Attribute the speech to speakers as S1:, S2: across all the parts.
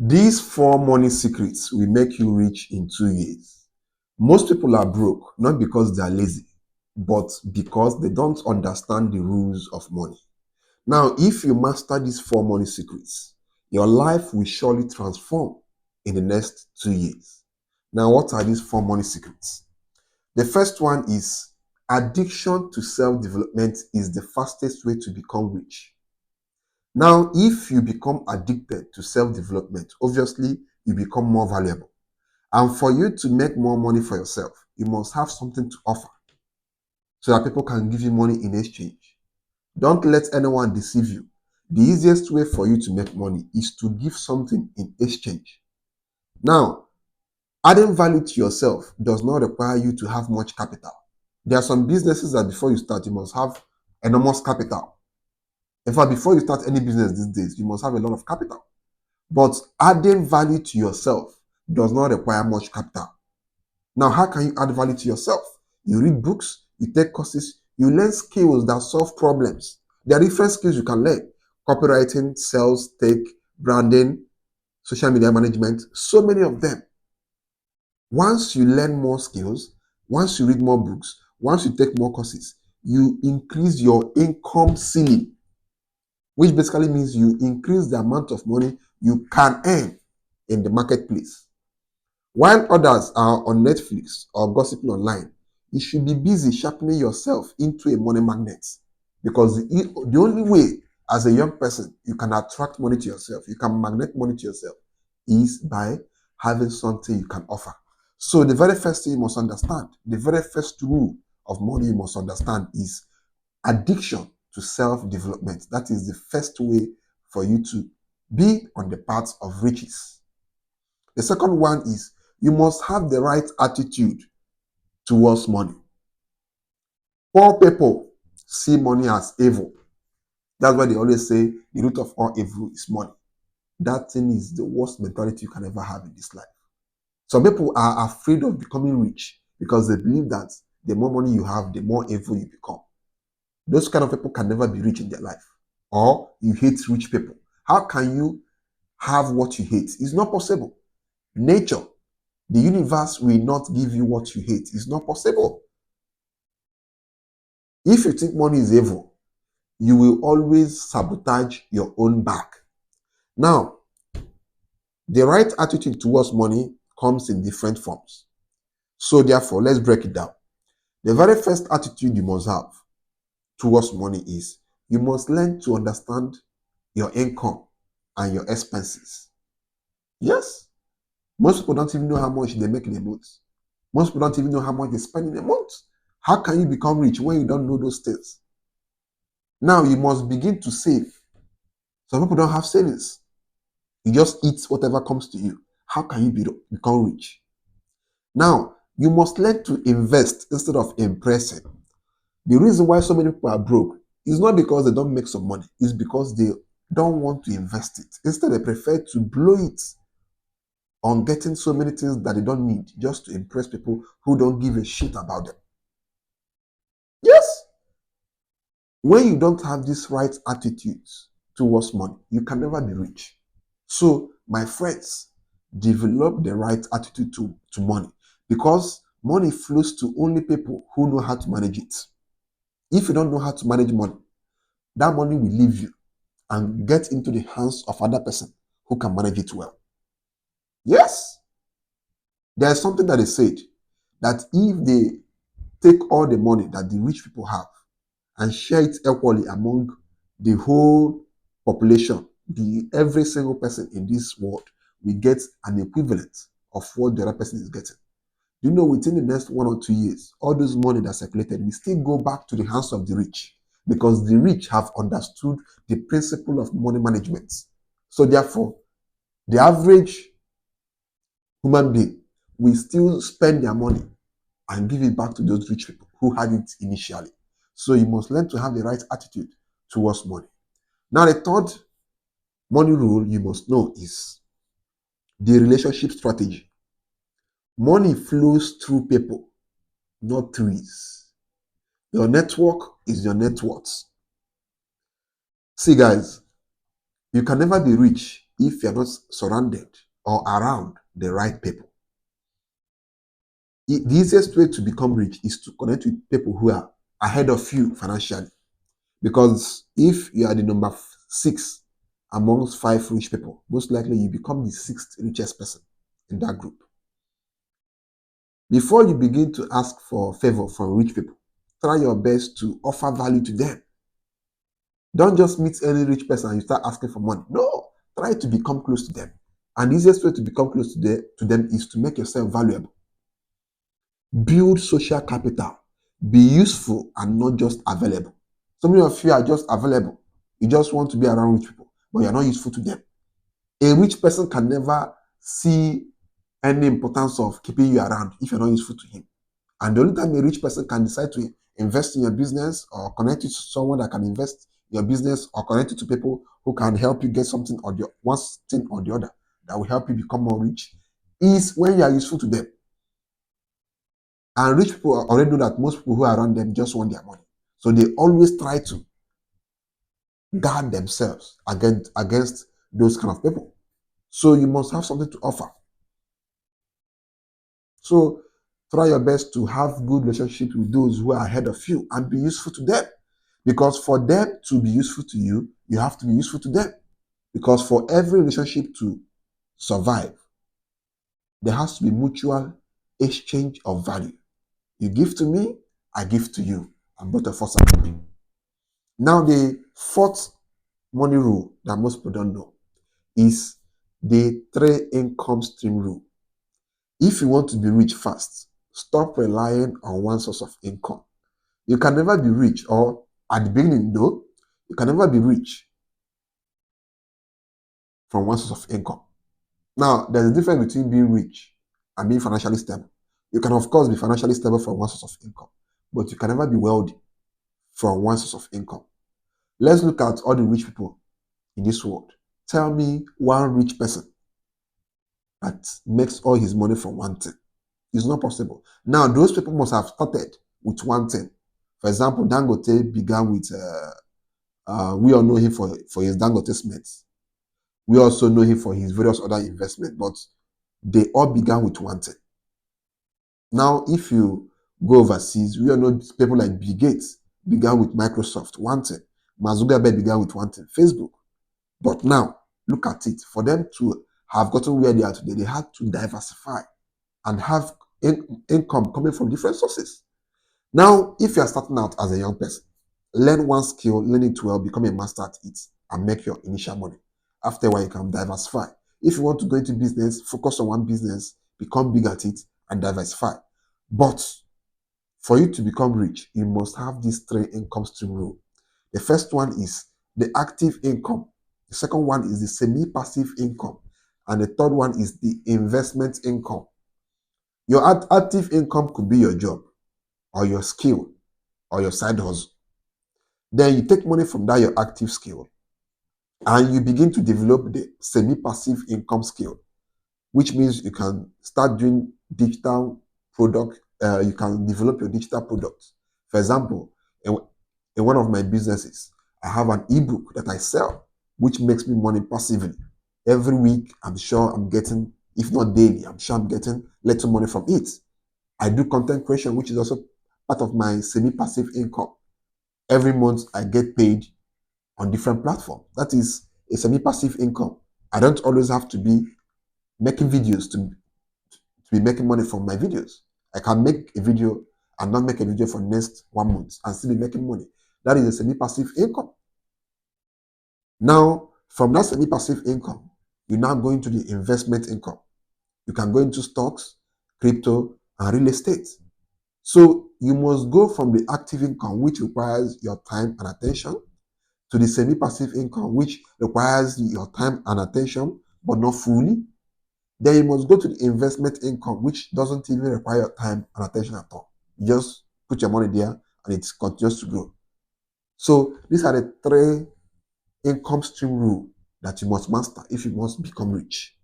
S1: These 4 money secrets will make you rich in 2 years. Most people are broke, not because they are lazy, but because they don't understand the rules of money. Now, if you master these 4 money secrets, your life will surely transform in the next 2 years. Now, what are these 4 money secrets? The first one is addiction to self development is the fastest way to become rich. Now, if you become addicted to self development, obviously you become more valuable. And for you to make more money for yourself, you must have something to offer so that people can give you money in exchange. Don't let anyone deceive you. The easiest way for you to make money is to give something in exchange. Now, adding value to yourself does not require you to have much capital. There are some businesses that before you start, you must have enormous capital. In fact, before you start any business these days, you must have a lot of capital. But adding value to yourself does not require much capital. Now, how can you add value to yourself? You read books, you take courses, you learn skills that solve problems. There are different skills you can learn: copywriting, sales, tech, branding, social media management, so many of them. Once you learn more skills, once you read more books, once you take more courses, you increase your income ceiling, which basically means you increase the amount of money you can earn in the marketplace. While others are on Netflix or gossiping online, you should be busy sharpening yourself into a money magnet, because the only way as a young person you can attract money to yourself, you can magnet money to yourself, is by having something you can offer. So the very first thing you must understand, the very first rule of money you must understand is addiction to self-development. That is the first way for you to be on the path of riches. The second one is you must have the right attitude towards money. Poor people see money as evil. That's why they always say the root of all evil is money. That thing is the worst mentality you can ever have in this life. Some people are afraid of becoming rich because they believe that the more money you have, the more evil you become. Those kind of people can never be rich in their life. Or you hate rich people. How can you have what you hate? It's not possible. Nature, the universe will not give you what you hate. It's not possible. If you think money is evil, you will always sabotage your own back. Now, the right attitude towards money comes in different forms. So therefore, let's break it down. The very first attitude you must have towards money is you must learn to understand your income and your expenses. Yes, most people don't even know how much they make in a month. Most people don't even know how much they spend in a month. How can you become rich when you don't know those things? Now you must begin to save. Some people don't have savings. You just eat whatever comes to you. How can you become rich? Now, you must learn to invest instead of impressing. The reason why so many people are broke is not because they don't make some money. It's because they don't want to invest it. Instead, they prefer to blow it on getting so many things that they don't need just to impress people who don't give a shit about them. Yes. When you don't have this right attitudes towards money, you can never be rich. So, my friends, develop the right attitude to money, because money flows to only people who know how to manage it. If you don't know how to manage money, that money will leave you and get into the hands of other person who can manage it well. Yes, there's something that is said that if they take all the money that the rich people have and share it equally among the whole population, every single person in this world will get an equivalent of what the other person is getting. You know, within the next 1 or 2 years, all this money that's circulated will still go back to the hands of the rich, because the rich have understood the principle of money management. So therefore, the average human being will still spend their money and give it back to those rich people who had it initially. So you must learn to have the right attitude towards money. Now, the third money rule you must know is the relationship strategy. Money flows through people, not trees. Your network is your net worth. See, guys, you can never be rich if you're not surrounded or around the right people. The easiest way to become rich is to connect with people who are ahead of you financially. Because if you are the number 6 amongst 5 rich people, most likely you become the 6th richest person in that group. Before you begin to ask for favor from rich people, try your best to offer value to them. Don't just meet any rich person and you start asking for money. No, try to become close to them. And the easiest way to become close to them is to make yourself valuable. Build social capital. Be useful and not just available. So many of you are just available. You just want to be around rich people, but you're not useful to them. A rich person can never see any importance of keeping you around if you're not useful to him. And the only time a rich person can decide to invest in your business or connect you to someone that can invest in your business or connect you to people who can help you get something or the one thing or the other that will help you become more rich is when you are useful to them. And rich people already know that most people who are around them just want their money. So they always try to guard themselves against those kind of people. So you must have something to offer. So try your best to have good relationships with those who are ahead of you and be useful to them. Because for them to be useful to you, you have to be useful to them. Because for every relationship to survive, there has to be mutual exchange of value. You give to me, I give to you, and both of us are happy. Now, the fourth money rule that most people don't know is the 3 income stream rule. If you want to be rich fast, stop relying on one source of income. You can never be rich, or at the beginning though, you can never be rich from one source of income. Now, there's a difference between being rich and being financially stable. You can, of course, be financially stable from one source of income, but you can never be wealthy from one source of income. Let's look at all the rich people in this world. Tell me one rich person that makes all his money from one thing. It's not possible. Now, those people must have started with one thing. For example, Dangote began with, we all know him for his Dangote Smiths. We also know him for his various other investments, but they all began with one thing. Now, if you go overseas, we all know people like Bill Gates began with Microsoft, one thing. Mark Zuckerberg began with one thing, Facebook. But now, look at it. For them to have gotten where they are today, they had to diversify and have income coming from different sources. Now, if you are starting out as a young person, learn one skill, learn it well, become a master at it, and make your initial money. After a while, you can diversify. If you want to go into business, focus on one business, become big at it, and diversify. But for you to become rich, you must have these 3 income stream rule. The first one is the active income. The second one is the semi-passive income. And the third one is the investment income. Your active income could be your job or your skill or your side hustle. Then you take money from that your active skill and you begin to develop the semi-passive income skill, which means you can start doing digital product. You can develop your digital products. For example, in one of my businesses, I have an ebook that I sell, which makes me money passively. Every week, I'm sure I'm getting, if not daily, I'm sure I'm getting little money from it. I do content creation, which is also part of my semi-passive income. Every month, I get paid on different platforms. That is a semi-passive income. I don't always have to be making videos to be making money from my videos. I can make a video and not make a video for next 1 month and still be making money. That is a semi-passive income. Now, from that semi-passive income, you now go into the investment income. You can go into stocks, crypto, and real estate. So you must go from the active income, which requires your time and attention, to the semi-passive income, which requires your time and attention, but not fully. Then you must go to the investment income, which doesn't even require your time and attention at all. You just put your money there and it continues to grow. So these are the 3 income stream rule that you must master if you must become rich.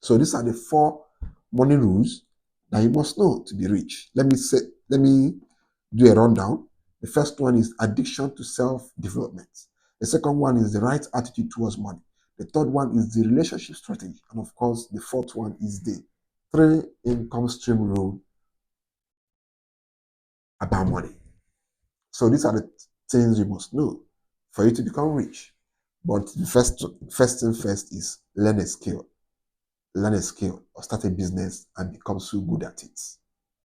S1: So these are the 4 money rules that you must know to be rich. Let me do a rundown. The first one is addiction to self-development. The second one is the right attitude towards money. The third one is the relationship strategy. And of course, the fourth one is the three income stream rule about money. So these are the things you must know for you to become rich. But the first thing first is learn a skill or start a business and become so good at it.